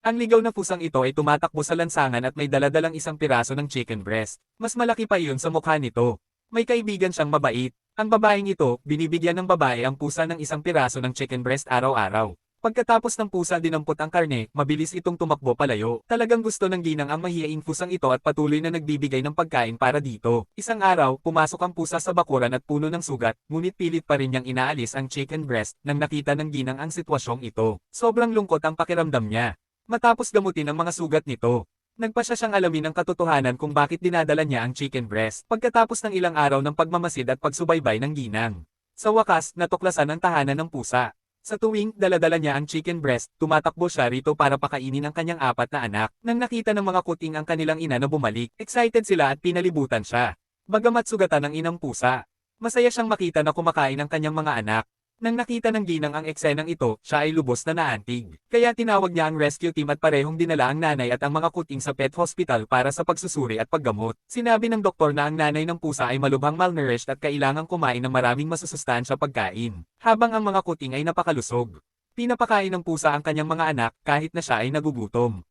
Ang ligaw na pusang ito ay tumatakbo sa lansangan at may daladalang isang piraso ng chicken breast. Mas malaki pa iyon sa mukha nito. May kaibigan siyang mabait. Ang babaeng ito, binibigyan ng babae ang pusa ng isang piraso ng chicken breast araw-araw. Pagkatapos ng pusa dinampot ang karne, mabilis itong tumakbo palayo. Talagang gusto ng ginang ang mahiyaing pusang ito at patuloy na nagbibigay ng pagkain para dito. Isang araw, pumasok ang pusa sa bakuran at puno ng sugat, ngunit pilit pa rin niyang inaalis ang chicken breast nang nakita ng ginang ang sitwasyong ito. Sobrang lungkot ang pakiramdam niya. Matapos gamutin ang mga sugat nito, nagpa siya siyang alamin ang katotohanan kung bakit dinadala niya ang chicken breast. Pagkatapos ng ilang araw ng pagmamasid at pagsubaybay ng ginang, sa wakas, natuklasan ang tahanan ng pusa. Sa tuwing daladala niya ang chicken breast, tumatakbo siya rito para pakainin ang kanyang 4 na anak. Nang nakita ng mga kuting ang kanilang ina na bumalik, excited sila at pinalibutan siya. Bagamat sugatan ng inang pusa, masaya siyang makita na kumakain ang kanyang mga anak. Nang nakita ng ginang ang eksenang ito, siya ay lubos na naantig. Kaya tinawag niya ang rescue team at parehong dinala ang nanay at ang mga kuting sa pet hospital para sa pagsusuri at paggamot. Sinabi ng doktor na ang nanay ng pusa ay malubhang malnourished at kailangang kumain ng maraming masusustansya pagkain, habang ang mga kuting ay napakalusog. Pinapakain ng pusa ang kanyang mga anak kahit na siya ay nagugutom.